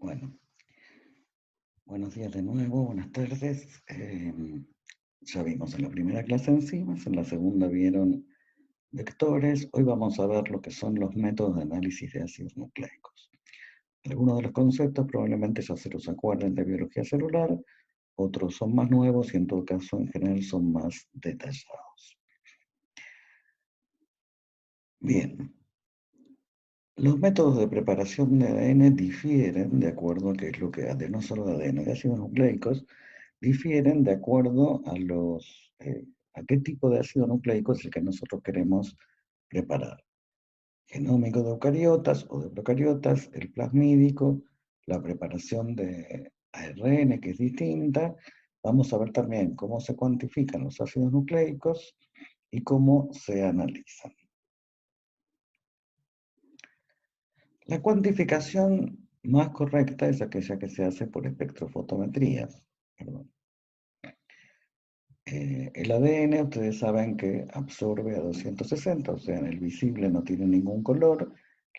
Bueno, buenos días de nuevo, buenas tardes. Ya vimos en la primera clase enzimas, en la segunda vieron vectores. Hoy vamos a ver lo que son los métodos de análisis de ácidos nucleicos. Algunos de los conceptos probablemente ya se los acuerden de biología celular, otros son más nuevos y en todo caso en general son más detallados. Bien, los métodos de preparación de ADN difieren de acuerdo a qué es lo que hace, no solo de ADN, de ácidos nucleicos, difieren de acuerdo a qué tipo de ácido nucleico es el que nosotros queremos preparar. Genómico de eucariotas o de procariotas, el plasmídico, la preparación de ARN, que es distinta. Vamos a ver también cómo se cuantifican los ácidos nucleicos y cómo se analizan. La cuantificación más correcta es aquella que se hace por espectrofotometría. Perdón. El ADN, ustedes saben que absorbe a 260, o sea, en el visible no tiene ningún color.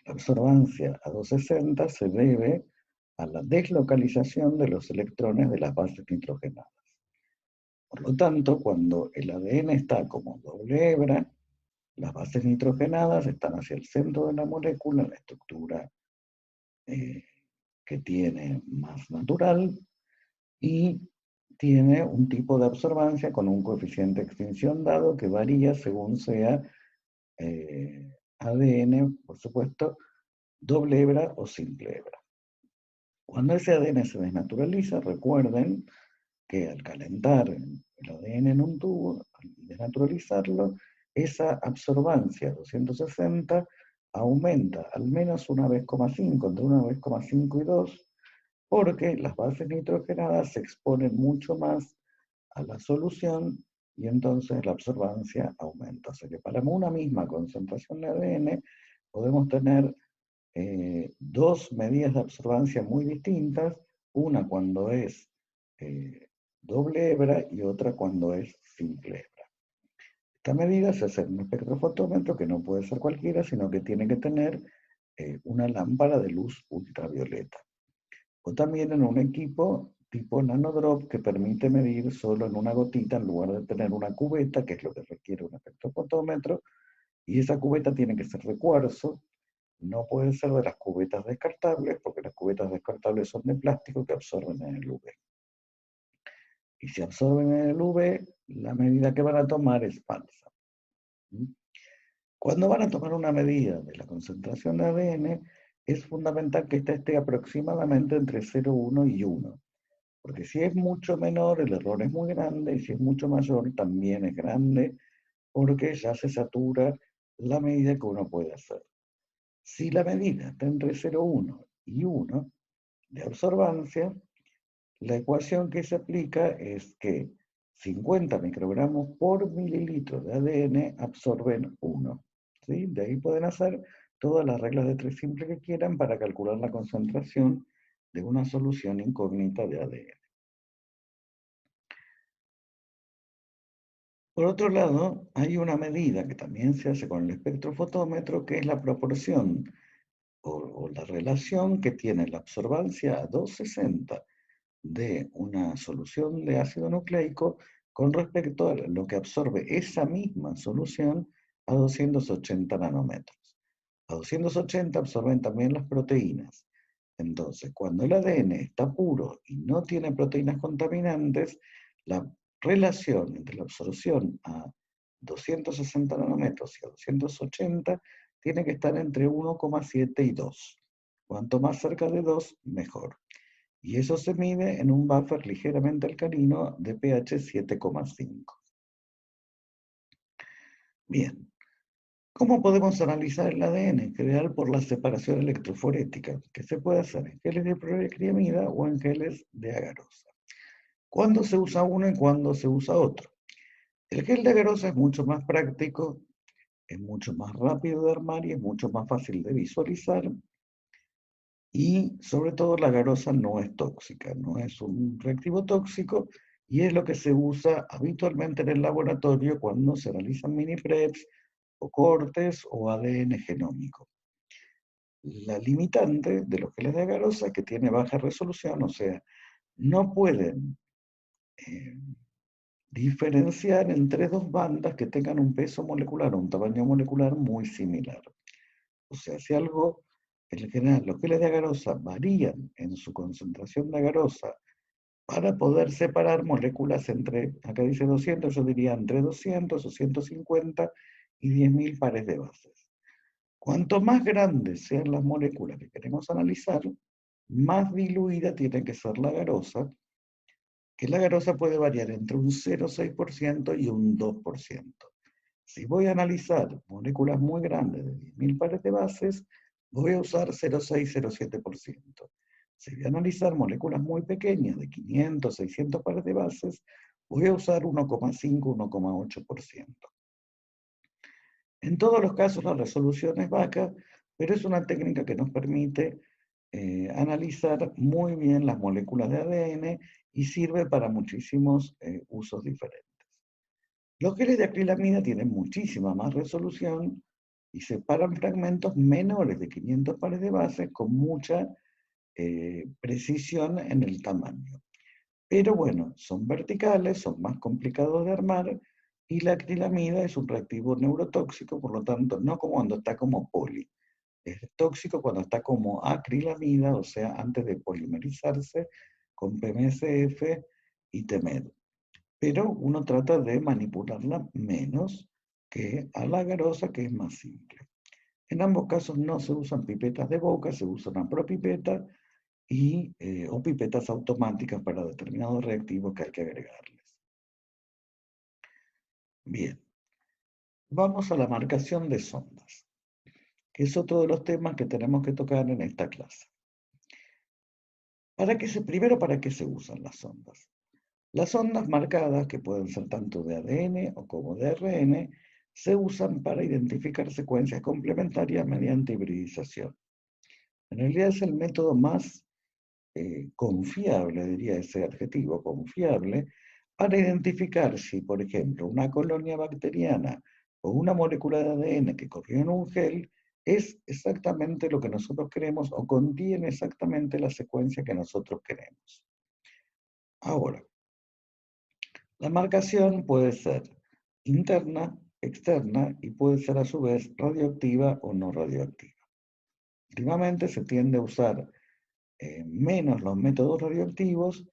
La absorbancia a 260 se debe a la deslocalización de los electrones de las bases nitrogenadas. Por lo tanto, cuando el ADN está como doble hebra, las bases nitrogenadas están hacia el centro de la molécula, la estructura eh, que tiene más natural, y tiene un tipo de absorbancia con un coeficiente de extinción dado que varía según sea ADN, por supuesto, doble hebra o simple hebra. Cuando ese ADN se desnaturaliza, recuerden que al calentar el ADN en un tubo, al desnaturalizarlo, esa absorbancia 260 aumenta al menos una vez, entre una vez, 5 y 2, porque las bases nitrogenadas se exponen mucho más a la solución y entonces la absorbancia aumenta. O sea que para una misma concentración de ADN podemos tener dos medidas de absorbancia muy distintas, una cuando es eh, doble hebra y otra cuando es simple hebra. Esta medida se hace en un espectrofotómetro que no puede ser cualquiera, sino que tiene que tener una lámpara de luz ultravioleta. O también en un equipo tipo nanodrop que permite medir solo en una gotita en lugar de tener una cubeta, que es lo que requiere un espectrofotómetro, y esa cubeta tiene que ser de cuarzo, no puede ser de las cubetas descartables, porque las cubetas descartables son de plástico que absorben en el UV. Y si absorben en el UV, la medida que van a tomar es falsa. Cuando van a tomar una medida de la concentración de ADN, es fundamental que ésta esté aproximadamente entre 0,1 y 1. Porque si es mucho menor, el error es muy grande, y si es mucho mayor, también es grande, porque ya se satura la medida que uno puede hacer. Si la medida está entre 0,1 y 1 de absorbancia, la ecuación que se aplica es que 50 microgramos por mililitro de ADN absorben 1. ¿Sí? De ahí pueden hacer todas las reglas de 3 simple que quieran para calcular la concentración de una solución incógnita de ADN. Por otro lado, hay una medida que también se hace con el espectrofotómetro, que es la proporción o la relación que tiene la absorbancia a 260 de una solución de ácido nucleico con respecto a lo que absorbe esa misma solución a 280 nanómetros. A 280 absorben también las proteínas. Entonces, cuando el ADN está puro y no tiene proteínas contaminantes, la relación entre la absorción a 260 nanómetros y a 280 tiene que estar entre 1,7 y 2. Cuanto más cerca de 2, mejor. Y eso se mide en un buffer ligeramente alcalino de pH 7,5. Bien, ¿cómo podemos analizar el ADN? En general por la separación electroforética, que se puede hacer en geles de poliacrylamida o en geles de agarosa. ¿Cuándo se usa uno y cuándo se usa otro? El gel de agarosa es mucho más práctico, es mucho más rápido de armar y es mucho más fácil de visualizar. Y sobre todo la agarosa no es tóxica, no es un reactivo tóxico y es lo que se usa habitualmente en el laboratorio cuando se realizan mini preps o cortes o ADN genómico. La limitante de los geles de agarose es que tiene baja resolución, o sea, no pueden eh, diferenciar entre dos bandas que tengan un peso molecular o un tamaño molecular muy similar. O sea, si algo, en general, los geles de agarosa varían en su concentración de agarosa para poder separar moléculas entre, acá dice 200, yo diría entre 200 o 150 y 10.000 pares de bases. Cuanto más grandes sean las moléculas que queremos analizar, más diluida tiene que ser la garosa, que la garosa puede variar entre un 0,6% y un 2%. Si voy a analizar moléculas muy grandes de 10.000 pares de bases, voy a usar 0,6-0,7%. Si voy a analizar moléculas muy pequeñas de 500, 600 pares de bases, voy a usar 1,5-1,8%. En todos los casos la resolución es baja, pero es una técnica que nos permite analizar muy bien las moléculas de ADN y sirve para muchísimos usos diferentes. Los geles de acrilamida tienen muchísima más resolución y separan fragmentos menores de 500 pares de bases con mucha precisión en el tamaño. Pero bueno, son verticales, son más complicados de armar y la acrilamida es un reactivo neurotóxico, por lo tanto, no como cuando está como poli. Es tóxico cuando está como acrilamida, o sea, antes de polimerizarse con PMSF y TEMED. Pero uno trata de manipularla menos que a la garosa, que es más simple. En ambos casos no se usan pipetas de boca, se usa una propipeta o pipetas automáticas para determinados reactivos que hay que agregarles. Bien, vamos a la marcación de sondas, que es otro de los temas que tenemos que tocar en esta clase. Primero, ¿para qué se usan las sondas? Las ondas marcadas, que pueden ser tanto de ADN o como de ARN, se usan para identificar secuencias complementarias mediante hibridización. En realidad es el método más confiable, diría ese adjetivo, confiable, para identificar si, por ejemplo, una colonia bacteriana o una molécula de ADN que corrió en un gel es exactamente lo que nosotros queremos o contiene exactamente la secuencia que nosotros queremos. Ahora, la marcación puede ser interna, externa y puede ser a su vez radioactiva o no radioactiva. Últimamente se tiende a usar menos los métodos radioactivos,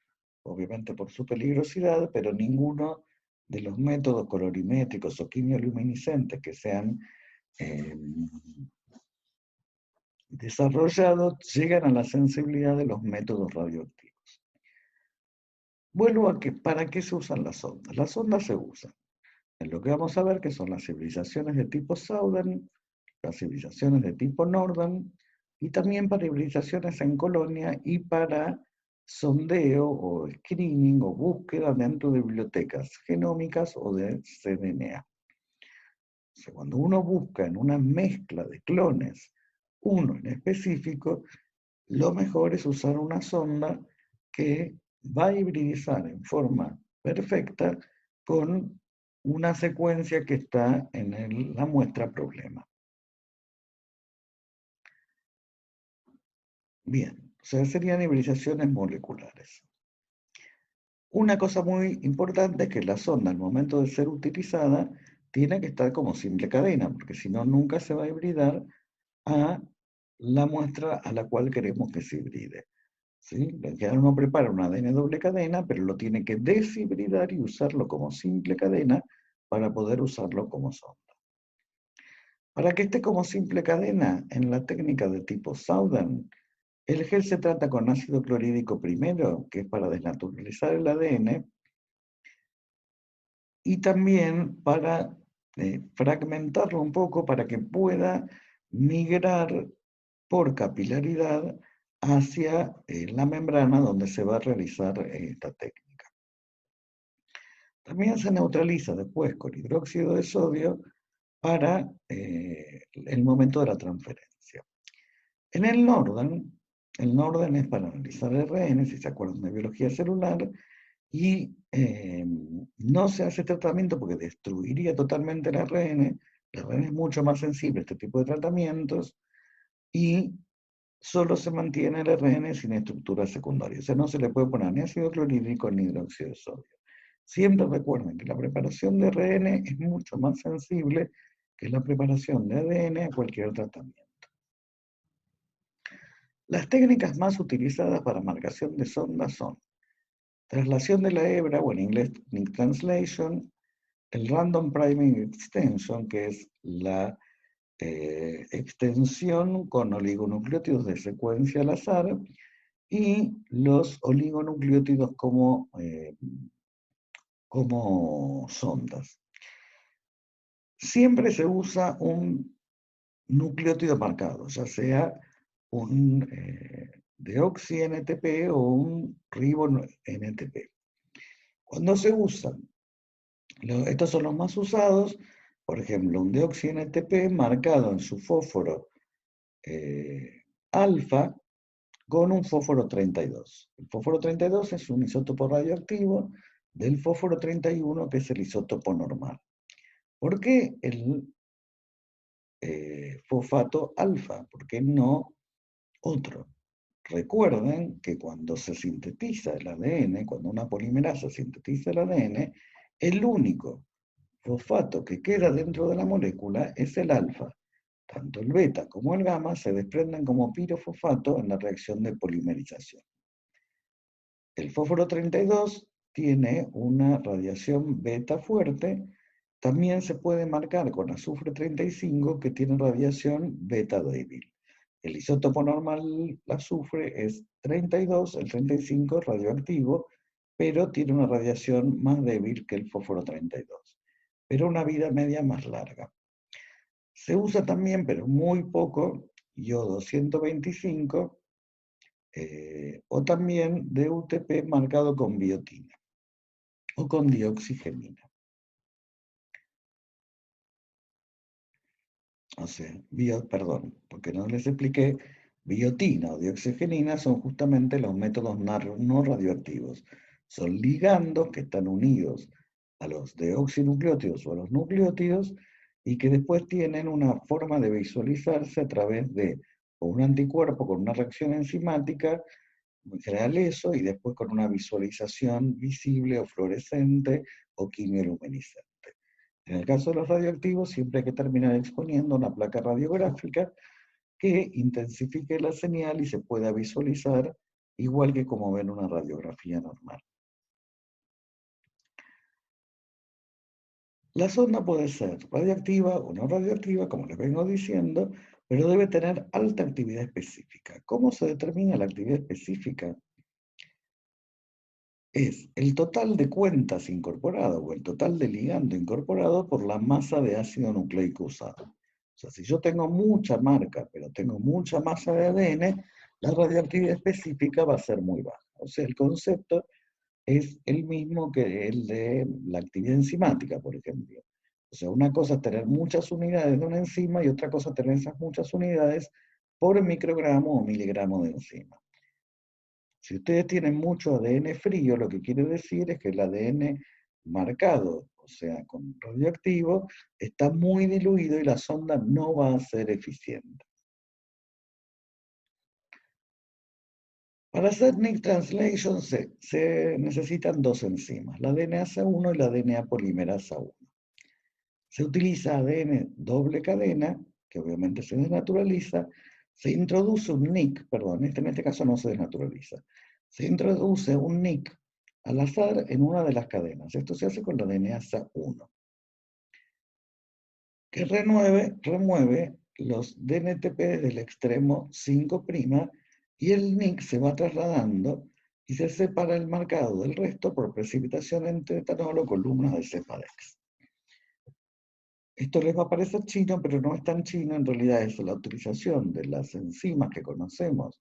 obviamente por su peligrosidad, pero ninguno de los métodos colorimétricos o quimioluminiscentes que se han desarrollado llegan a la sensibilidad de los métodos radioactivos. Vuelvo a que, ¿para qué se usan las ondas? Las ondas se usan en lo que vamos a ver que son las civilizaciones de tipo Southern, las civilizaciones de tipo Northern, y también para civilizaciones en colonia y para sondeo o screening o búsqueda dentro de bibliotecas genómicas o de cDNA. O sea, cuando uno busca en una mezcla de clones uno en específico, lo mejor es usar una sonda que va a hibridizar en forma perfecta con una secuencia que está en la muestra problema. Bien, o sea, serían hibridizaciones moleculares. Una cosa muy importante es que la sonda, al momento de ser utilizada, tiene que estar como simple cadena, porque si no, nunca se va a hibridar a la muestra a la cual queremos que se hibride. ¿Sí? Uno prepara un ADN doble cadena, pero lo tiene que deshibridar y usarlo como simple cadena para poder usarlo como sonda. Para que esté como simple cadena, en la técnica de tipo Southern, el gel se trata con ácido clorhídrico primero, que es para desnaturalizar el ADN, y también para fragmentarlo un poco para que pueda migrar por capilaridad hacia la membrana donde se va a realizar esta técnica. También se neutraliza después con hidróxido de sodio para el momento de la transferencia. En el Northern es para analizar RN, si se acuerdan de biología celular, y no se hace tratamiento porque destruiría totalmente el ARN. El ARN es mucho más sensible a este tipo de tratamientos, y solo se mantiene el RN sin estructura secundaria. O sea, no se le puede poner ni ácido clorhídrico ni hidróxido de sodio. Siempre recuerden que la preparación de RN es mucho más sensible que la preparación de ADN a cualquier tratamiento. Las técnicas más utilizadas para marcación de sondas son traslación de la hebra, o en inglés Nick Translation, el Random Priming Extension, que es la extensión con oligonucleótidos de secuencia al azar, y los oligonucleótidos como sondas. Siempre se usa un nucleótido marcado, ya sea un deoxi-NTP o un ribo-NTP. Cuando se usan, estos son los más usados, por ejemplo, un deoxi-NTP marcado en su fósforo alfa con un fósforo 32. El fósforo 32 es un isótopo radioactivo del fósforo 31, que es el isótopo normal. ¿Por qué el fosfato alfa? ¿Por qué no otro? Recuerden que cuando se sintetiza el ADN, cuando una polimerasa sintetiza el ADN, el único fosfato que queda dentro de la molécula es el alfa. Tanto el beta como el gamma se desprenden como pirofosfato en la reacción de polimerización. El fósforo 32 tiene una radiación beta fuerte. También se puede marcar con azufre 35, que tiene radiación beta débil. El isótopo normal, el azufre, es 32, el 35 es radioactivo, pero tiene una radiación más débil que el fósforo 32, pero una vida media más larga. Se usa también, pero muy poco, yodo 125, o también DUTP marcado con biotina o con dioxigenina. O sea, perdón, porque no les expliqué, biotina o dioxigenina son justamente los métodos no radioactivos. Son ligandos que están unidos a los deoxinucleótidos o a los nucleótidos y que después tienen una forma de visualizarse a través de un anticuerpo con una reacción enzimática, en general eso, y después con una visualización visible o fluorescente o quimioluminiscente. En el caso de los radioactivos, siempre hay que terminar exponiendo una placa radiográfica que intensifique la señal y se pueda visualizar igual que como ven una radiografía normal. La sonda puede ser radioactiva o no radioactiva, como les vengo diciendo, pero debe tener alta actividad específica. ¿Cómo se determina la actividad específica? Es el total de cuentas incorporado o el total de ligando incorporado por la masa de ácido nucleico usado. O sea, si yo tengo mucha marca, pero tengo mucha masa de ADN, la radioactividad específica va a ser muy baja. O sea, el concepto es el mismo que el de la actividad enzimática, por ejemplo. O sea, una cosa es tener muchas unidades de una enzima y otra cosa es tener esas muchas unidades por microgramo o miligramo de enzima. Si ustedes tienen mucho ADN frío, lo que quiere decir es que el ADN marcado, o sea, con radioactivo, está muy diluido y la sonda no va a ser eficiente. Para hacer Nick Translation se necesitan dos enzimas, la DNasa-1 y la DNA polimerasa 1. Se utiliza ADN doble cadena, que obviamente se desnaturaliza, se introduce un nick, perdón, en este caso no se desnaturaliza, se introduce un nick al azar en una de las cadenas. Esto se hace con la DNasa 1, que remueve los DNTP del extremo 5' y el nick se va trasladando y se separa el marcado del resto por precipitación entre etanol o columnas de cepa DEX. Esto les va a parecer chino, pero no es tan chino, en realidad es la utilización de las enzimas que conocemos,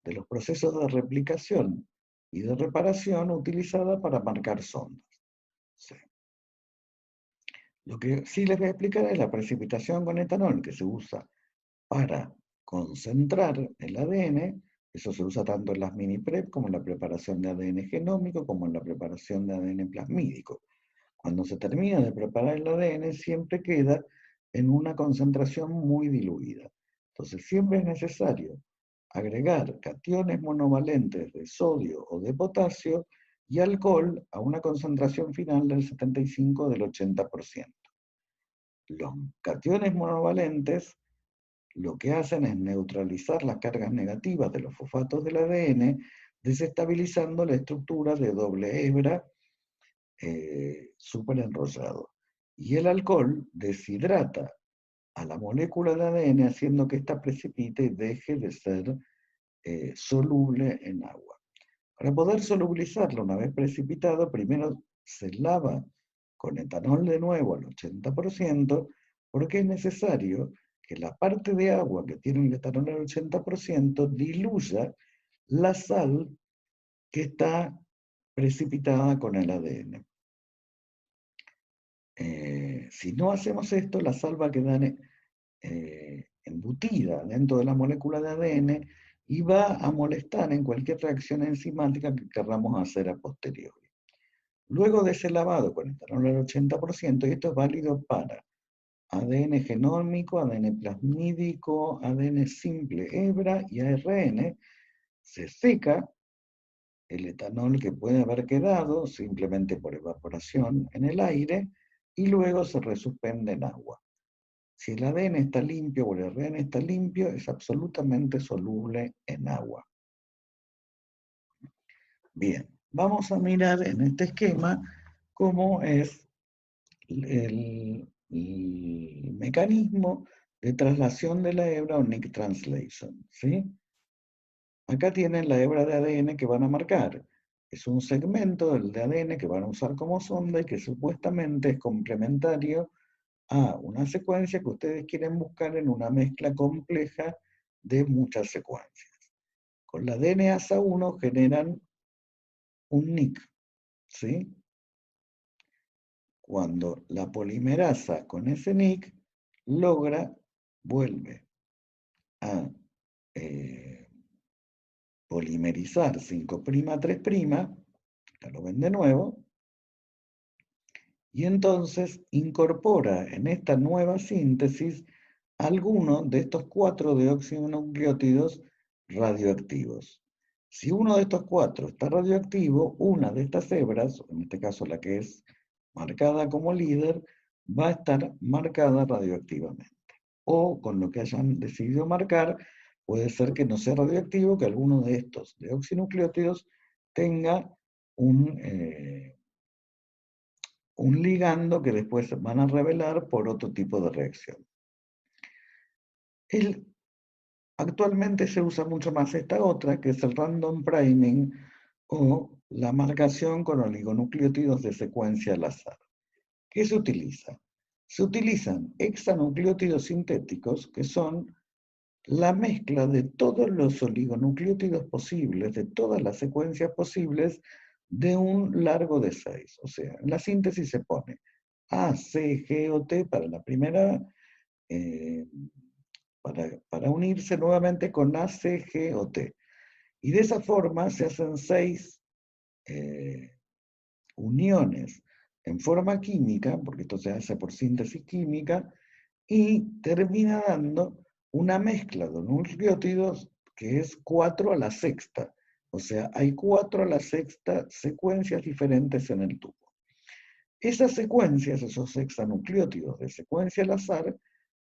de los procesos de replicación y de reparación utilizada para marcar sondas. Sí. Lo que sí les voy a explicar es la precipitación con etanol, que se usa para concentrar el ADN. Eso se usa tanto en las mini prep como en la preparación de ADN genómico, como en la preparación de ADN plasmídico. Cuando se termina de preparar el ADN, siempre queda en una concentración muy diluida. Entonces siempre es necesario agregar cationes monovalentes de sodio o de potasio y alcohol a una concentración final del 75 del 80%. Los cationes monovalentes lo que hacen es neutralizar las cargas negativas de los fosfatos del ADN, desestabilizando la estructura de doble hebra súper enrollado. Y el alcohol deshidrata a la molécula de ADN haciendo que ésta precipite y deje de ser soluble en agua. Para poder solubilizarlo una vez precipitado, primero se lava con etanol de nuevo al 80%, porque es necesario que la parte de agua que tiene el etanol al 80% diluya la sal que está precipitada con el ADN. Si no hacemos esto, la sal va a quedar embutida dentro de la molécula de ADN y va a molestar en cualquier reacción enzimática que queramos hacer a posteriori. Luego de ese lavado con etanol al 80%, y esto es válido para ADN genómico, ADN plasmídico, ADN simple hebra y ARN, se seca el etanol que puede haber quedado simplemente por evaporación en el aire y luego se resuspende en agua. Si el ADN está limpio o el ARN está limpio, es absolutamente soluble en agua. Bien, vamos a mirar en este esquema cómo es el mecanismo de traslación de la hebra o Nick Translation, ¿sí? Acá tienen la hebra de ADN que van a marcar. Es un segmento del de ADN que van a usar como sonda y que supuestamente es complementario a una secuencia que ustedes quieren buscar en una mezcla compleja de muchas secuencias. Con la DNasa1 generan un NIC, ¿sí? Cuando la polimerasa con ese NIC vuelve a polimerizar 5'3', ya lo ven de nuevo, y entonces incorpora en esta nueva síntesis alguno de estos 4 deoxinucleótidos radioactivos. Si uno de estos 4 está radioactivo, una de estas hebras, en este caso la que es marcada como líder, va a estar marcada radioactivamente. O con lo que hayan decidido marcar, puede ser que no sea radioactivo, que alguno de estos deoxinucleótidos tenga un ligando que después van a revelar por otro tipo de reacción. Actualmente se usa mucho más esta otra, que es el random priming o la marcación con oligonucleótidos de secuencia al azar. ¿Qué se utiliza? Se utilizan hexanucleótidos sintéticos, que son la mezcla de todos los oligonucleótidos posibles, de todas las secuencias posibles, de un largo de 6. O sea, en la síntesis se pone A, C, G o T para la primera, para unirse nuevamente con A, C, G o T. Y de esa forma se hacen 6 uniones en forma química, porque esto se hace por síntesis química, y termina dando una mezcla de nucleótidos que es 4 a la sexta. O sea, hay 4 a la sexta secuencias diferentes en el tubo. Esas secuencias, esos hexanucleótidos de secuencia al azar,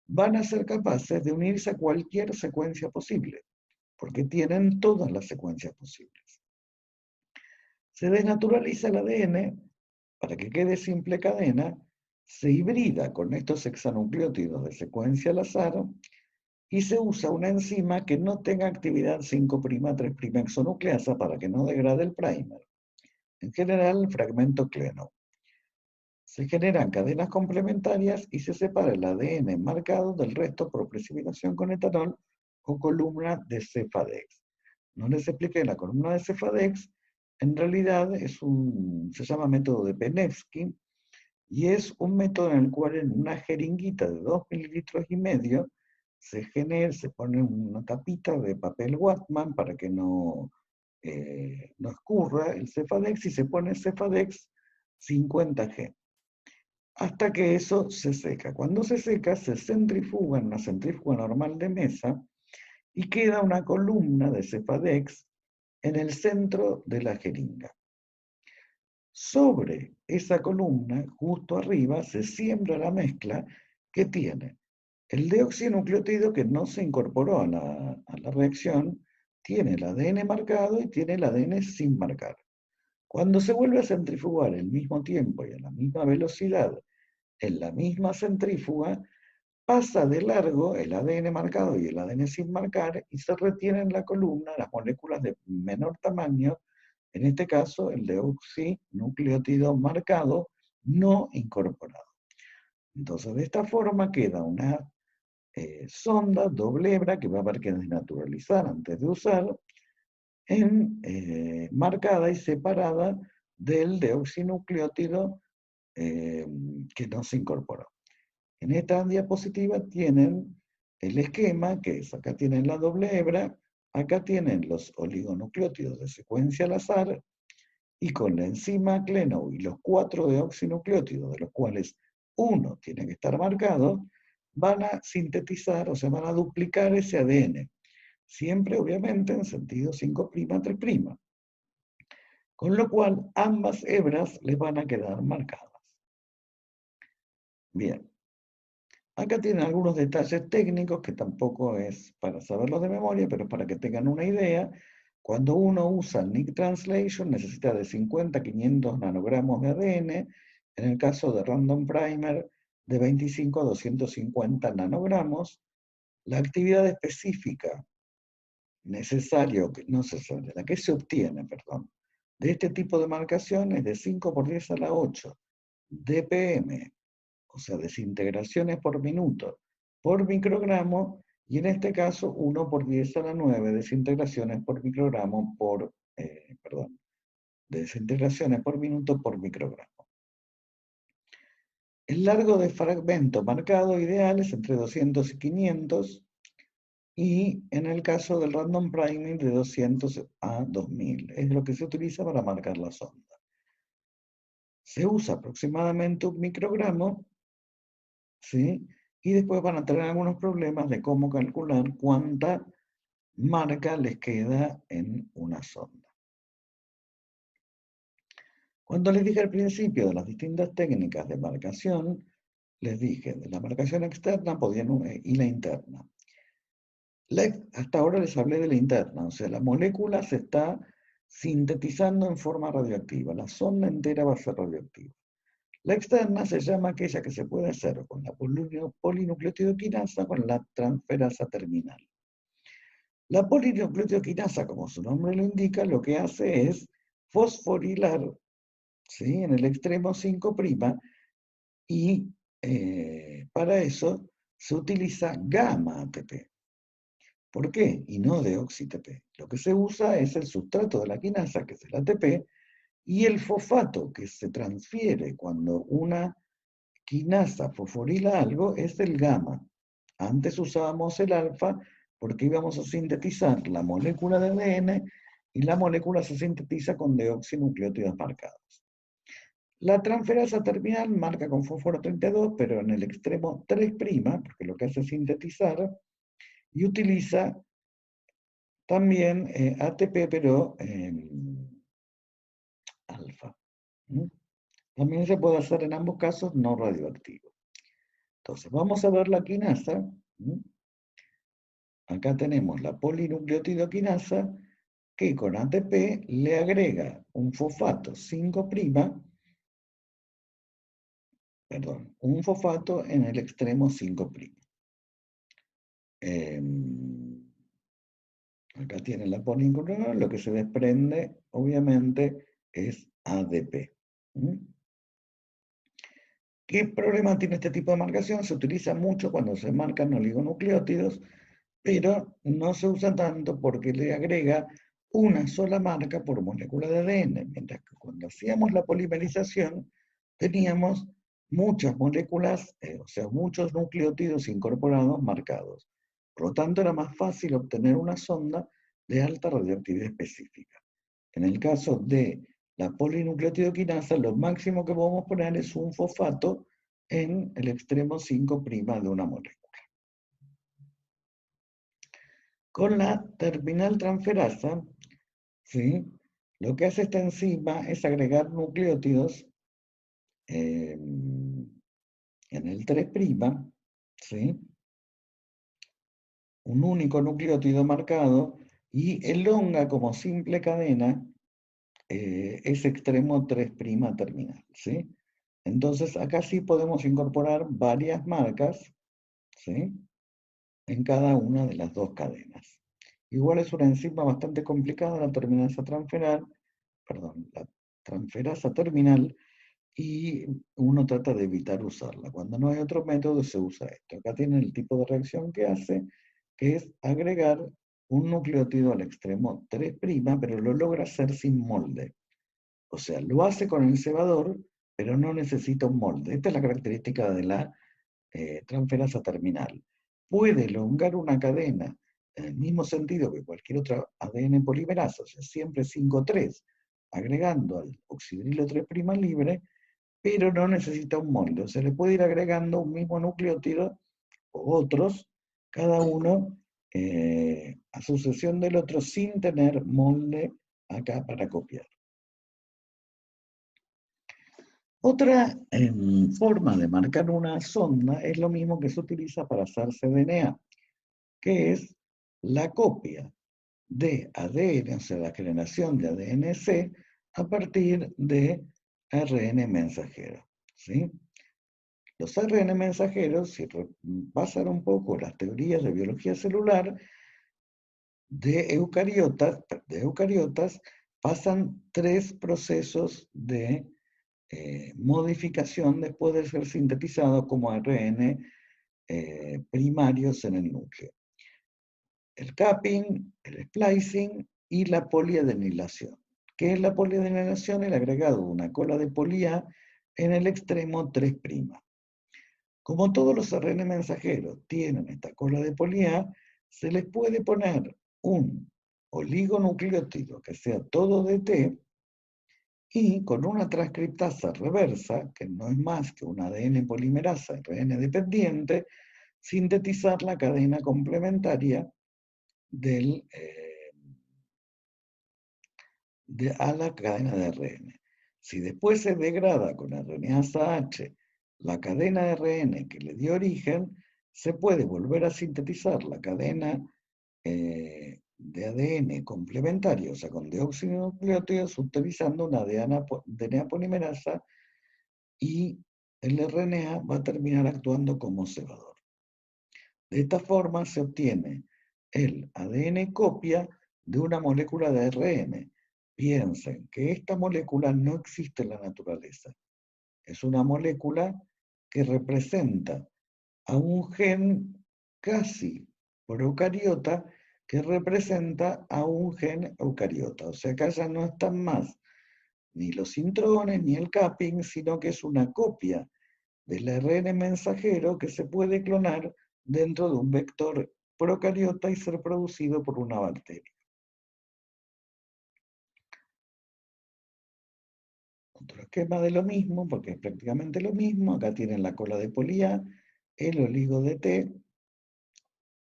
van a ser capaces de unirse a cualquier secuencia posible, porque tienen todas las secuencias posibles. Se desnaturaliza el ADN para que quede simple cadena, se hibrida con estos hexanucleótidos de secuencia al azar y se usa una enzima que no tenga actividad 5'3' exonucleasa para que no degrade el primer. En general, el fragmento cleno. Se generan cadenas complementarias y se separa el ADN marcado del resto por precipitación con etanol o columna de Cefadex. No les expliqué la columna de Cefadex, en realidad se llama método de Penevsky, y es un método en el cual en una jeringuita de 2,5 mililitros se pone una tapita de papel Whatman para que no escurra el Cefadex y se pone Cefadex 50G. hasta que eso se seca. Cuando se seca, se centrifuga en una centrífuga normal de mesa y queda una columna de Cefadex en el centro de la jeringa. Sobre esa columna, justo arriba, se siembra la mezcla que tiene el deoxinucleotido que no se incorporó a la reacción, tiene el ADN marcado y tiene el ADN sin marcar. Cuando se vuelve a centrifugar al mismo tiempo y a la misma velocidad en la misma centrífuga, pasa de largo el ADN marcado y el ADN sin marcar y se retienen en la columna las moléculas de menor tamaño, en este caso el deoxinucleótido marcado no incorporado. Entonces, de esta forma queda una sonda doble hebra que va a haber que desnaturalizar antes de usar, marcada y separada del deoxinucleótido que no se incorporó. En esta diapositiva tienen el esquema, que es, acá tienen la doble hebra, acá tienen los oligonucleótidos de secuencia al azar, y con la enzima Klenow y los 4 deoxinucleótidos, de los cuales uno tiene que estar marcado, van a sintetizar, o sea, van a duplicar ese ADN. Siempre, obviamente, en sentido 5', 3'. Con lo cual, ambas hebras les van a quedar marcadas. Bien. Acá tienen algunos detalles técnicos que tampoco es para saberlos de memoria, pero para que tengan una idea. Cuando uno usa el Nick Translation necesita de 50 a 500 nanogramos de ADN, en el caso de Random Primer de 25 a 250 nanogramos. La actividad específica necesaria, la que se obtiene, perdón, de este tipo de marcación es de 5 por 10 a la 8 dpm, o sea, desintegraciones por minuto por microgramo, y en este caso 1 por 10 a la 9 desintegraciones por microgramo por, desintegraciones por minuto por microgramo. El largo de fragmento marcado ideal es entre 200 y 500, y en el caso del random priming de 200 a 2000. Es lo que se utiliza para marcar la sonda. Se usa aproximadamente 1 microgramo, ¿sí? Y después van a tener algunos problemas de cómo calcular cuánta marca les queda en una sonda. Cuando les dije al principio de las distintas técnicas de marcación, les dije de la marcación externa y la interna. Hasta ahora les hablé de la interna, o sea, la molécula se está sintetizando en forma radioactiva, la sonda entera va a ser radioactiva. La externa se llama aquella que se puede hacer con la polinucleotidoquinasa o con la transferasa terminal. La polinucleotidoquinasa, como su nombre lo indica, lo que hace es fosforilar, ¿sí?, en el extremo 5', y para eso se utiliza gamma ATP. ¿Por qué? Y no deoxi-ATP. Lo que se usa es el sustrato de la quinasa, que es el ATP, y el fosfato que se transfiere cuando una quinasa fosforila algo es el gamma. Antes usábamos el alfa porque íbamos a sintetizar la molécula de ADN y la molécula se sintetiza con deoxinucleótidos marcados. La transferasa terminal marca con fósforo 32, pero en el extremo 3', porque lo que hace es sintetizar, y utiliza también ATP, pero alfa. También se puede hacer en ambos casos no radioactivo. Entonces, vamos a ver la quinasa. Acá tenemos la polinucleotidoquinasa que con ATP le agrega un fosfato 5', un fosfato en el extremo 5'. Acá tienen la polinucleotidoquinasa, lo que se desprende, obviamente, es ADP. ¿Qué problema tiene este tipo de marcación? Se utiliza mucho cuando se marcan oligonucleótidos, pero no se usa tanto porque le agrega una sola marca por molécula de ADN, mientras que cuando hacíamos la polimerización teníamos muchas moléculas, o sea, muchos nucleótidos incorporados marcados. Por lo tanto, era más fácil obtener una sonda de alta radioactividad específica. En el caso de la polinucleotidoquinasa, lo máximo que podemos poner es un fosfato en el extremo 5' de una molécula. Con la terminal transferasa, ¿sí?, lo que hace esta enzima es agregar nucleótidos en el 3', ¿sí?, un único nucleótido marcado, y elonga como simple cadena ese extremo 3' terminal, ¿sí? Entonces acá sí podemos incorporar varias marcas, ¿sí?, en cada una de las dos cadenas. Igual es una enzima bastante complicada la transferasa terminal, y uno trata de evitar usarla. Cuando no hay otro método se usa esto. Acá tienen el tipo de reacción que hace, que es agregar un nucleótido al extremo 3', pero lo logra hacer sin molde. O sea, lo hace con el cebador, pero no necesita un molde. Esta es la característica de la transferasa terminal. Puede elongar una cadena en el mismo sentido que cualquier otra ADN polimerasa, o sea, siempre 5'3, agregando al oxidrilo 3' libre, pero no necesita un molde. O sea, le puede ir agregando un mismo nucleótido o otros, cada uno a sucesión del otro, sin tener molde acá para copiar. Otra forma de marcar una sonda es lo mismo que se utiliza para hacer cDNA, que es la copia de ADN, o sea, la generación de ADN-C a partir de ARN mensajero, ¿sí? Los ARN mensajeros, si repasan un poco las teorías de biología celular, de eucariotas pasan 3 procesos de modificación después de ser sintetizados como ARN primarios en el núcleo. El capping, el splicing y la poliadenilación. ¿Qué es la poliadenilación? El agregado de una cola de poli-A en el extremo 3'. Como todos los ARN mensajeros tienen esta cola de poli-A, se les puede poner un oligonucleótido que sea todo de T, y con una transcriptasa reversa, que no es más que un ADN polimerasa RN dependiente, sintetizar la cadena complementaria a la cadena de ARN. Si después se degrada con RNasa H la cadena de ARN que le dio origen, se puede volver a sintetizar la cadena de ADN complementario, o sea, con deoxirribonucleótidos, utilizando una DNA polimerasa, y el RNA va a terminar actuando como cebador. De esta forma se obtiene el ADN copia de una molécula de ARN. Piensen que esta molécula no existe en la naturaleza. Es una molécula que representa a un gen casi procariota que representa a un gen eucariota. O sea, acá ya no están más ni los intrones ni el capping, sino que es una copia del ARN mensajero que se puede clonar dentro de un vector procariota y ser producido por una bacteria. Otro esquema de lo mismo, porque es prácticamente lo mismo. Acá tienen la cola de poli-A, el oligo de T,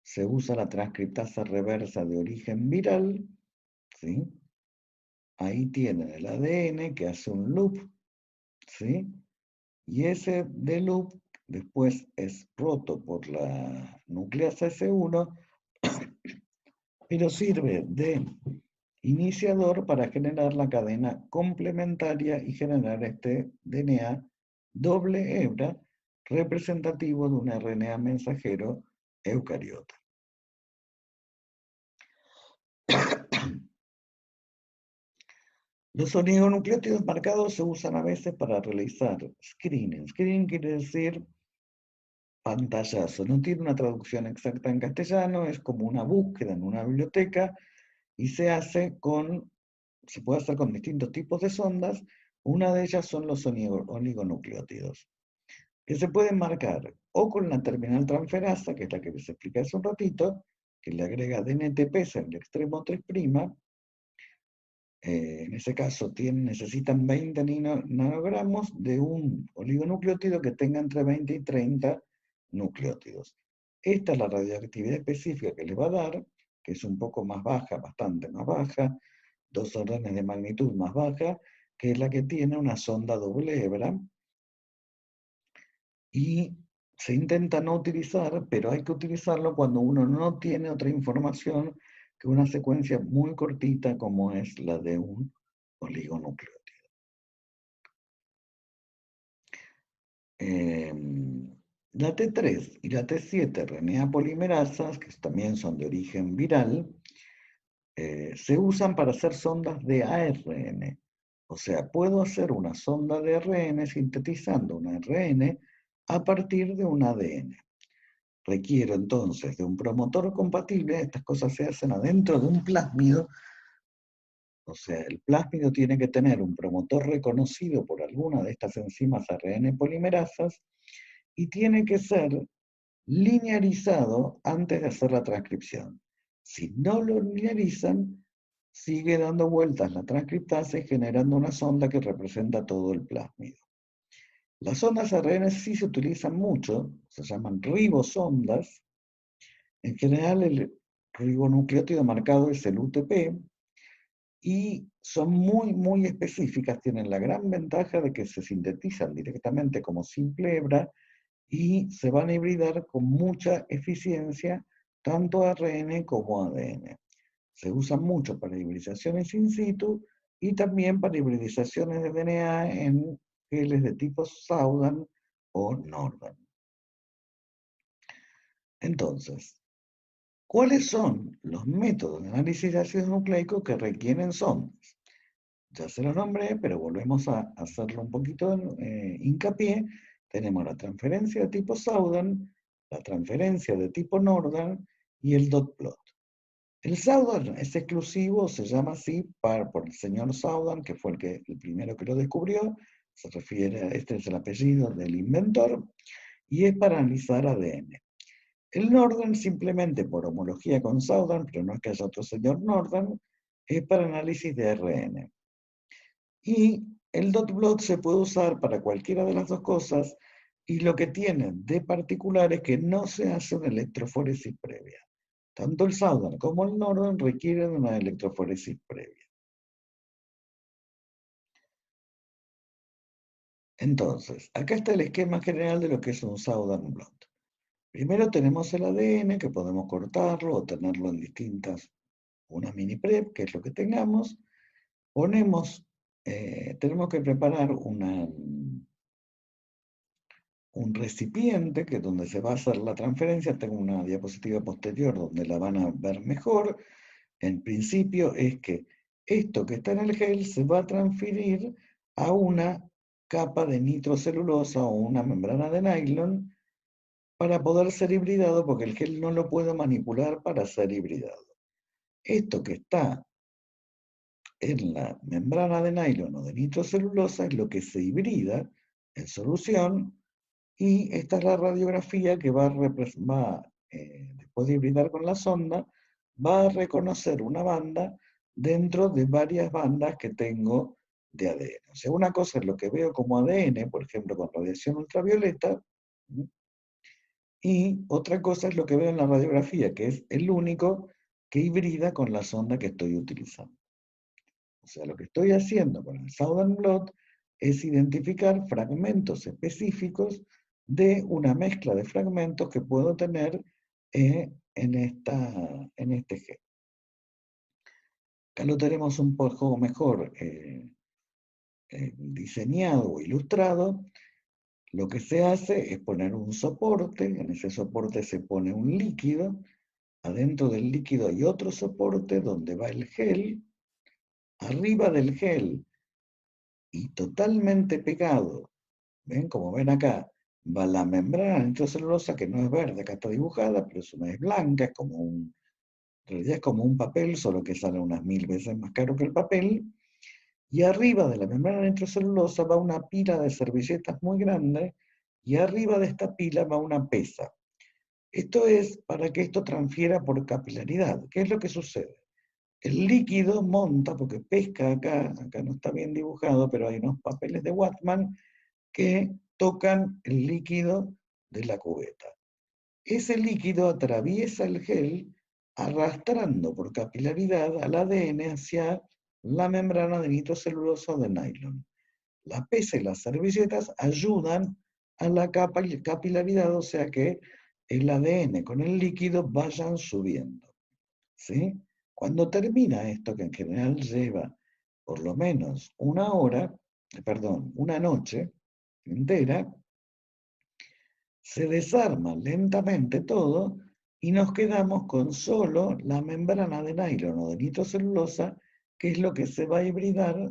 se usa la transcriptasa reversa de origen viral, ¿sí? Ahí tienen el ADN que hace un loop, ¿sí? Y ese de loop después es roto por la nucleasa S1, pero sirve de iniciador para generar la cadena complementaria y generar este DNA doble hebra representativo de un RNA mensajero eucariota. Los oligonucleótidos marcados se usan a veces para realizar screening. Screening quiere decir pantallazo. No tiene una traducción exacta en castellano, es como una búsqueda en una biblioteca, y se puede hacer con distintos tipos de sondas. Una de ellas son los oligonucleótidos, que se pueden marcar o con la terminal transferasa, que es la que les expliqué hace un ratito, que le agrega DNTP en el extremo 3', En ese caso necesitan 20 nanogramos de un oligonucleótido que tenga entre 20 y 30 nucleótidos. Esta es la radioactividad específica que les va a dar, que es un poco más baja, bastante más baja, 2 órdenes de magnitud más baja, que es la que tiene una sonda doble hebra, y se intenta no utilizar, pero hay que utilizarlo cuando uno no tiene otra información que una secuencia muy cortita como es la de un oligonucleótido. La T3 y la T7 RNA polimerasas, que también son de origen viral, se usan para hacer sondas de ARN. O sea, puedo hacer una sonda de ARN sintetizando un ARN a partir de un ADN. Requiero entonces de un promotor compatible. Estas cosas se hacen adentro de un plásmido. O sea, el plásmido tiene que tener un promotor reconocido por alguna de estas enzimas ARN polimerasas y tiene que ser linearizado antes de hacer la transcripción. Si no lo linearizan, sigue dando vueltas la transcriptasa generando una sonda que representa todo el plásmido. Las sondas ARN sí se utilizan mucho, se llaman ribosondas. En general, el ribonucleótido marcado es el UTP y son muy específicas. Tienen la gran ventaja de que se sintetizan directamente como simple hebra y se van a hibridar con mucha eficiencia tanto ARN como ADN. Se usan mucho para hibridizaciones in situ y también para hibridizaciones de DNA en geles de tipo Southern o Northern. Entonces, ¿cuáles son los métodos de análisis de ácido nucleico que requieren sondas? Ya se los nombré, pero volvemos a hacerlo un poquito hincapié. Tenemos la transferencia de tipo Southern, la transferencia de tipo Northern y el dot plot. El Southern es exclusivo, se llama así por el señor Southern, que fue el primero que lo descubrió. Se refiere, este es el apellido del inventor, y es para analizar ADN. El Northern simplemente por homología con Southern, pero no es que haya otro señor Northern, es para análisis de ARN. Y el dot plot se puede usar para cualquiera de las dos cosas, y lo que tiene de particular es que no se hace una electroforesis previa. Tanto el Southern como el Northern requieren una electroforesis previa. Entonces, acá está el esquema general de lo que es un Southern blot. Primero tenemos el ADN, que podemos cortarlo o tenerlo en distintas, una mini prep, que es lo que tengamos. Tenemos que preparar un recipiente que donde se va a hacer la transferencia. Tengo una diapositiva posterior donde la van a ver mejor. En principio es que esto que está en el gel se va a transferir a una capa de nitrocelulosa o una membrana de nylon para poder ser hibridado, porque el gel no lo puedo manipular para ser hibridado. Esto que está en la membrana de nylon o de nitrocelulosa es lo que se hibrida en solución, y esta es la radiografía que después de hibridar con la sonda, va a reconocer una banda dentro de varias bandas que tengo de ADN. O sea, una cosa es lo que veo como ADN, por ejemplo, con radiación ultravioleta, y otra cosa es lo que veo en la radiografía, que es el único que hibrida con la sonda que estoy utilizando. O sea, lo que estoy haciendo con el Southern blot es identificar fragmentos específicos de una mezcla de fragmentos que puedo tener en este gen. Acá lo tenemos un poco mejor diseñado o ilustrado. Lo que se hace es poner un soporte, en ese soporte se pone un líquido, adentro del líquido hay otro soporte donde va el gel, arriba del gel y totalmente pegado, ¿ven? Como ven acá, va la membrana nitrocelulosa, que no es verde, acá está dibujada, pero es blanca, en realidad es como un papel, solo que sale unas 1000 veces más caro que el papel, y arriba de la membrana nitrocelulosa va una pila de servilletas muy grande, y arriba de esta pila va una pesa. Esto es para que esto transfiera por capilaridad. ¿Qué es lo que sucede? el líquido monta, porque pesca acá no está bien dibujado, pero hay unos papeles de Wattman que tocan el líquido de la cubeta. Ese líquido atraviesa el gel arrastrando por capilaridad al ADN hacia la membrana de nitrocelulosa de nylon. La pesa y las servilletas ayudan a la capilaridad, o sea que el ADN con el líquido vayan subiendo. ¿Sí? Cuando termina esto, que en general lleva por lo menos una noche entera, se desarma lentamente todo y nos quedamos con solo la membrana de nylon o de nitrocelulosa, que es lo que se va a hibridar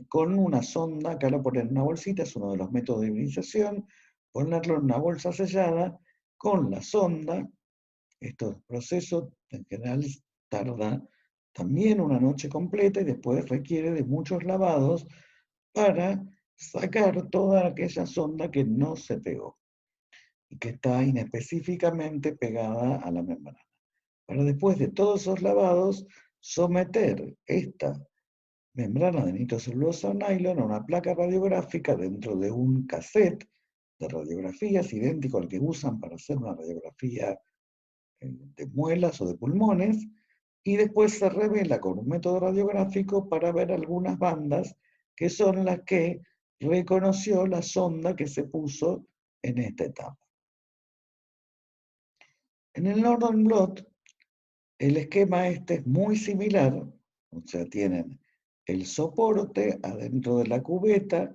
con una sonda. Acá lo ponen en una bolsita, es uno de los métodos de hibridación, ponerlo en una bolsa sellada con la sonda. Este proceso en general tarda también una noche completa y después requiere de muchos lavados para sacar toda aquella sonda que no se pegó y que está inespecíficamente pegada a la membrana. Para después de todos esos lavados, someter esta membrana de nitrocelulosa o nylon a una placa radiográfica dentro de un cassette de radiografías idéntico al que usan para hacer una radiografía de muelas o de pulmones, y después se revela con un método radiográfico para ver algunas bandas que son las que reconoció la sonda que se puso en esta etapa. En el Northern Blot, el esquema este es muy similar, o sea, tienen el soporte adentro de la cubeta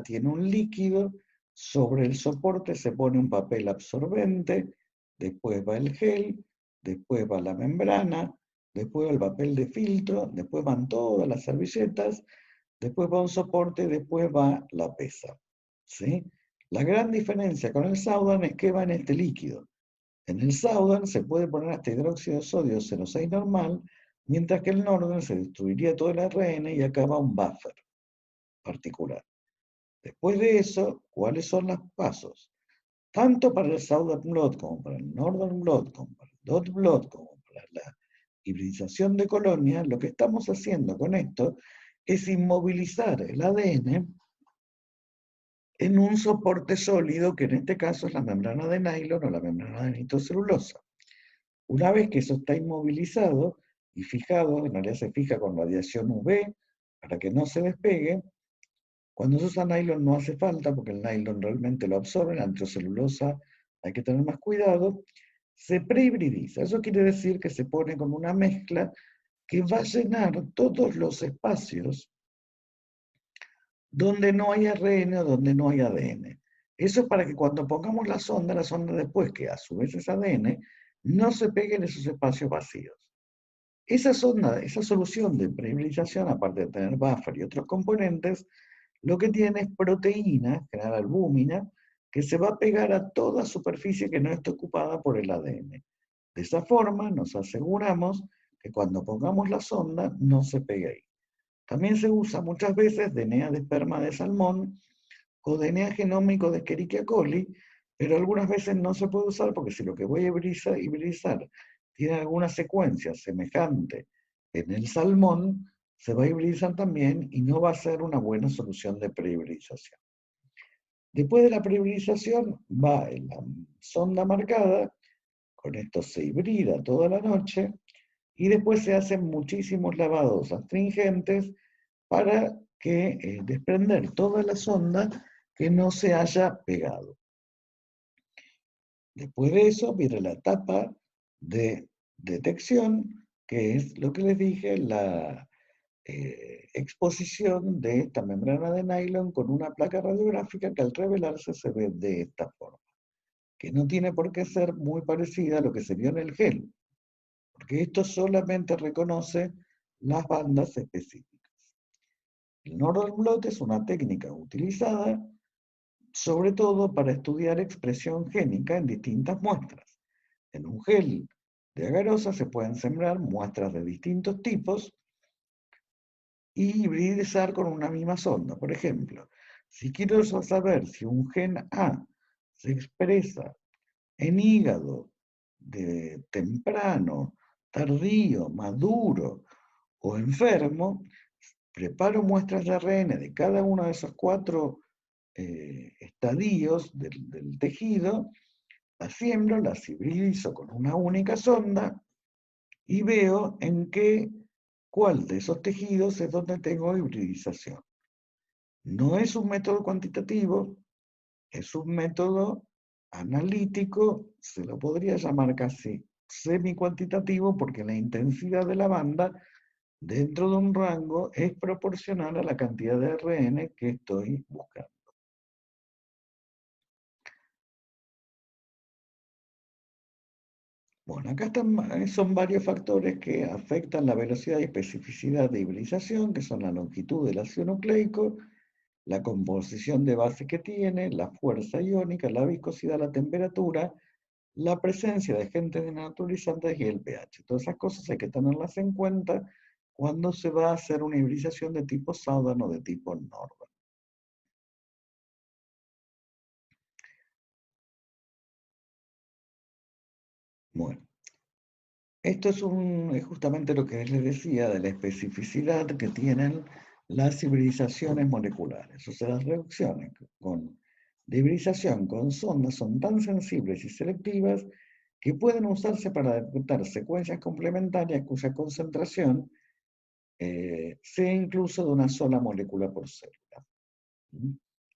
tiene un líquido, sobre el soporte se pone un papel absorbente, después va el gel, después va la membrana, después va el papel de filtro, después van todas las servilletas, después va un soporte, después va la pesa. ¿Sí? La gran diferencia con el Saudan es que va en este líquido. En el Saudan se puede poner hasta hidróxido de sodio 0,6 normal, mientras que el Northern se destruiría todo el ARN y acaba un buffer particular. Después de eso, ¿cuáles son los pasos? Tanto para el Southern Blot como para el Northern Blot, como para el Dot Blot, como para la hibridización de colonias, lo que estamos haciendo con esto es inmovilizar el ADN en un soporte sólido, que en este caso es la membrana de nylon o la membrana de nitrocelulosa. Una vez que eso está inmovilizado y fijado, en realidad se fija con radiación UV para que no se despegue. Cuando se usa nylon no hace falta, porque el nylon realmente lo absorbe, la nitrocelulosa hay que tener más cuidado. Se prehibridiza, eso quiere decir que se pone con una mezcla que va a llenar todos los espacios donde no hay ARN o donde no hay ADN. Eso es para que cuando pongamos la sonda después, que a su vez es ADN, no se pegue en esos espacios vacíos. Esa sonda, esa solución de prehibridización, aparte de tener buffer y otros componentes, lo que tiene es proteína, general albúmina, que se va a pegar a toda superficie que no esté ocupada por el ADN. De esa forma nos aseguramos que cuando pongamos la sonda no se pegue ahí. También se usa muchas veces DNA de esperma de salmón o DNA genómico de Escherichia coli, pero algunas veces no se puede usar porque si lo que voy a hibridizar tiene alguna secuencia semejante en el salmón, se va a hibridizar también y no va a ser una buena solución de prehibridización. Después de la prehibridización va en la sonda marcada, con esto se hibrida toda la noche, y después se hacen muchísimos lavados astringentes para que desprender toda la sonda que no se haya pegado. Después de eso viene la etapa de detección, que es lo que les dije, la exposición de esta membrana de nylon con una placa radiográfica que al revelarse se ve de esta forma, que no tiene por qué ser muy parecida a lo que se vio en el gel, porque esto solamente reconoce las bandas específicas. El Northern Blot es una técnica utilizada sobre todo para estudiar expresión génica en distintas muestras. En un gel de agarosa se pueden sembrar muestras de distintos tipos y hibridizar con una misma sonda. Por ejemplo, si quiero saber si un gen A se expresa en hígado de temprano tardío, maduro o enfermo, preparo muestras de ARN de cada uno de esos 4 estadios del tejido, las siembro, las hibridizo con una única sonda y veo cuál de esos tejidos es donde tengo hibridización. No es un método cuantitativo, es un método analítico, se lo podría llamar casi semi-cuantitativo porque la intensidad de la banda dentro de un rango es proporcional a la cantidad de ARN que estoy buscando. Bueno, acá son varios factores que afectan la velocidad y especificidad de hibridización, que son la longitud del ácido nucleico, la composición de base que tiene, la fuerza iónica, la viscosidad, la temperatura, la presencia de agentes desnaturalizantes y el pH. Todas esas cosas hay que tenerlas en cuenta cuando se va a hacer una hibridización de tipo Southern o de tipo Northern. Bueno, esto es justamente lo que les decía de la especificidad que tienen las hibridizaciones moleculares. O sea, las reacciones de hibridización con sondas son tan sensibles y selectivas que pueden usarse para detectar secuencias complementarias cuya concentración sea incluso de una sola molécula por célula.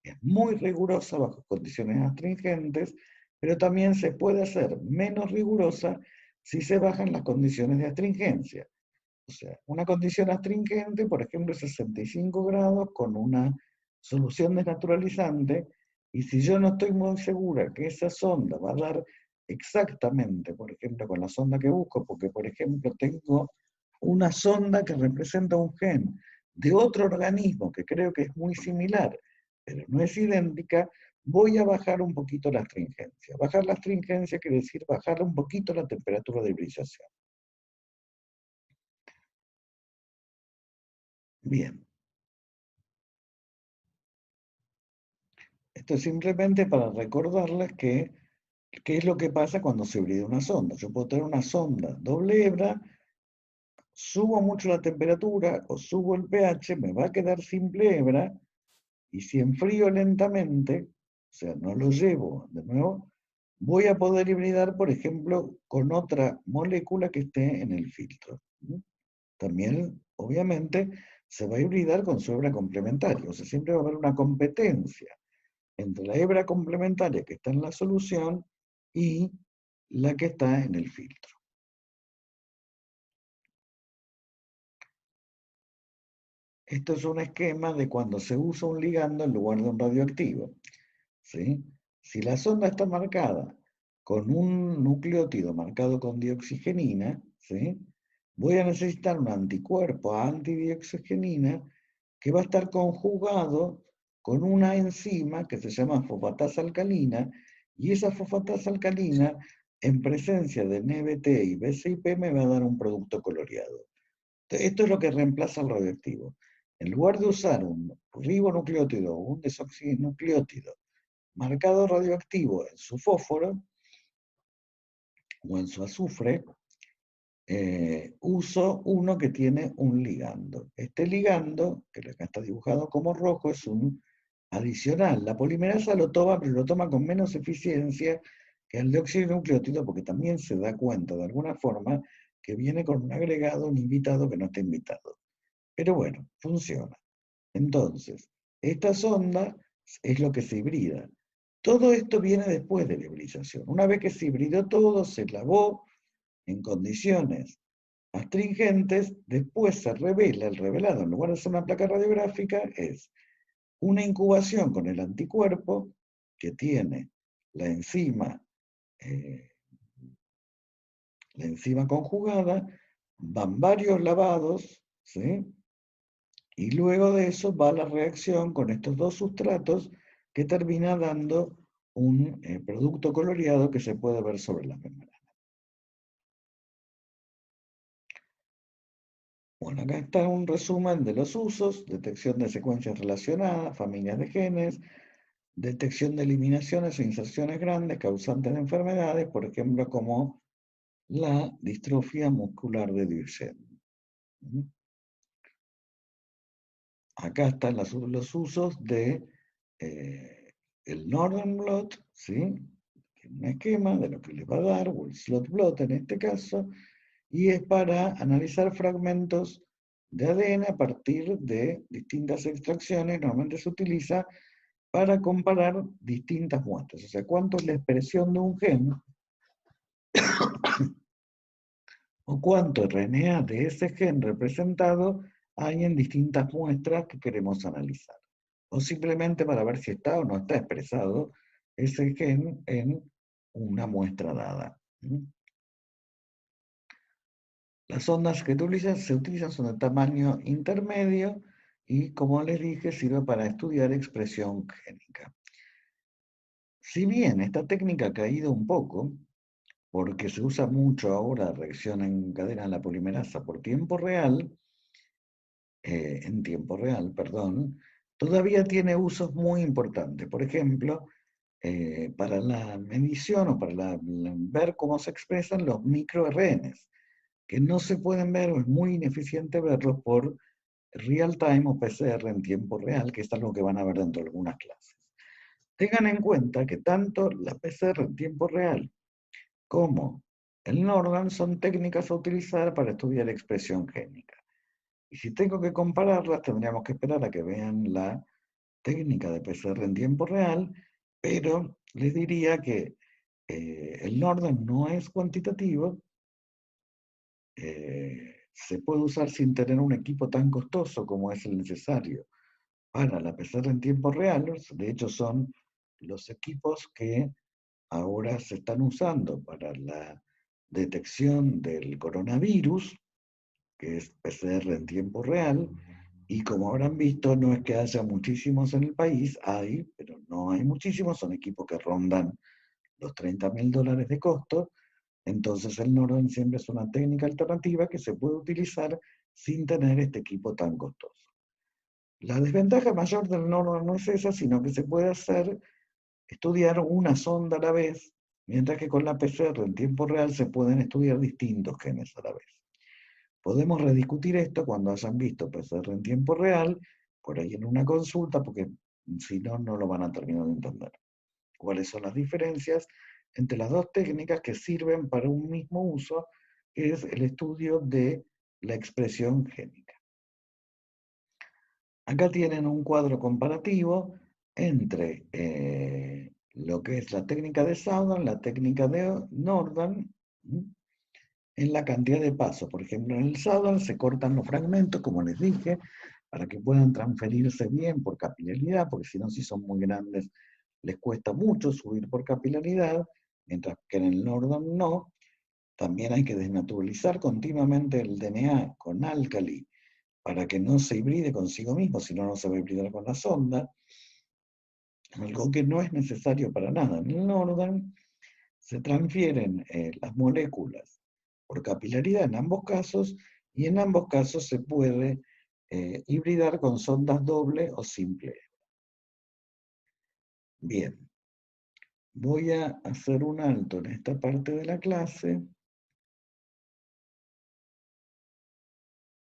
Es muy rigurosa bajo condiciones astringentes, pero también se puede hacer menos rigurosa si se bajan las condiciones de astringencia. O sea, una condición astringente, por ejemplo, es 65 grados con una solución desnaturalizante, y si yo no estoy muy segura que esa sonda va a dar exactamente, por ejemplo, con la sonda que busco, porque, por ejemplo, tengo una sonda que representa un gen de otro organismo que creo que es muy similar, pero no es idéntica, voy a bajar un poquito la astringencia. Bajar la astringencia quiere decir bajar un poquito la temperatura de hibridización. Bien, esto es simplemente para recordarles qué es lo que pasa cuando se hibrida una sonda. Yo puedo tener una sonda doble hebra, subo mucho la temperatura o subo el pH, me va a quedar simple hebra, y si enfrío lentamente, o sea, no lo llevo de nuevo, voy a poder hibridar, por ejemplo, con otra molécula que esté en el filtro. También, obviamente, se va a hibridar con su hebra complementaria, o sea, siempre va a haber una competencia entre la hebra complementaria que está en la solución y la que está en el filtro. Esto es un esquema de cuando se usa un ligando en lugar de un radioactivo. ¿Sí? Si la sonda está marcada con un nucleótido marcado con dioxigenina, ¿sí? Voy a necesitar un anticuerpo a antidioxigenina que va a estar conjugado con una enzima que se llama fosfatasa alcalina, y esa fosfatasa alcalina, en presencia de NBT y BCIP, me va a dar un producto coloreado. Esto es lo que reemplaza al radioactivo. En lugar de usar un ribonucleótido o un desoxinucleótido marcado radioactivo en su fósforo o en su azufre, uso uno que tiene un ligando. Este ligando, que acá está dibujado como rojo, es un adicional. La polimerasa lo toma, pero lo toma con menos eficiencia que el deoxinucleótido, porque también se da cuenta de alguna forma que viene con un agregado, un invitado que no está invitado. Pero bueno, funciona. Entonces, esta sonda es lo que se hibrida. Todo esto viene después de la hibridación. Una vez que se hibridó todo, se lavó en condiciones astringentes, después se revela, el revelado, en lugar de ser una placa radiográfica, es una incubación con el anticuerpo que tiene la enzima, eh, la enzima conjugada, van varios lavados, ¿sí? Y luego de eso va la reacción con estos dos sustratos que termina dando un producto coloreado que se puede ver sobre la membrana. Bueno, acá está un resumen de los usos: detección de secuencias relacionadas, familias de genes, detección de eliminaciones o inserciones grandes causantes de enfermedades, por ejemplo, como la distrofia muscular de Duchenne. Acá están los usos de el Northern Blot, ¿sí? Un esquema de lo que le va a dar, o el Slot Blot en este caso, y es para analizar fragmentos de ADN a partir de distintas extracciones. Normalmente se utiliza para comparar distintas muestras, o sea, cuánto es la expresión de un gen o cuánto RNA de ese gen representado hay en distintas muestras que queremos analizar. O simplemente para ver si está o no está expresado ese gen en una muestra dada. Las ondas que se utilizan son de tamaño intermedio y, como les dije, sirve para estudiar expresión génica. Si bien esta técnica ha caído un poco, porque se usa mucho ahora reacción en cadena de la polimerasa por tiempo real, en tiempo real, perdón, todavía tiene usos muy importantes. Por ejemplo, para la medición o para ver cómo se expresan los microRNs, que no se pueden ver o es muy ineficiente verlos por real time o PCR en tiempo real, que es algo que van a ver dentro de algunas clases. Tengan en cuenta que tanto la PCR en tiempo real como el Northern son técnicas a utilizar para estudiar expresión génica. Y si tengo que compararlas, tendríamos que esperar a que vean la técnica de PCR en tiempo real, pero les diría que el Northern no es cuantitativo, se puede usar sin tener un equipo tan costoso como es el necesario para la PCR en tiempo real. De hecho, son los equipos que ahora se están usando para la detección del coronavirus, que es PCR en tiempo real, y como habrán visto, no es que haya muchísimos en el país, hay, pero no hay muchísimos, son equipos que rondan los $30.000 de costo. Entonces el Northern siempre es una técnica alternativa que se puede utilizar sin tener este equipo tan costoso. La desventaja mayor del Northern no es esa, sino que se puede estudiar una sonda a la vez, mientras que con la PCR en tiempo real se pueden estudiar distintos genes a la vez. Podemos rediscutir esto cuando hayan visto PCR en tiempo real, por ahí en una consulta, porque si no, no lo van a terminar de entender. ¿Cuáles son las diferencias entre las dos técnicas que sirven para un mismo uso, que es el estudio de la expresión génica? Acá tienen un cuadro comparativo entre lo que es la técnica de Southern, la técnica de Northern, en la cantidad de pasos. Por ejemplo, en el Southern se cortan los fragmentos, como les dije, para que puedan transferirse bien por capilaridad, porque si no, si son muy grandes, les cuesta mucho subir por capilaridad, mientras que en el Northern no. También hay que desnaturalizar continuamente el DNA con álcali para que no se hibride consigo mismo, si no, no se va a hibridar con la sonda, algo que no es necesario para nada. En el Northern se transfieren las moléculas por capilaridad en ambos casos, y en ambos casos se puede hibridar con sondas doble o simple. Bien, voy a hacer un alto en esta parte de la clase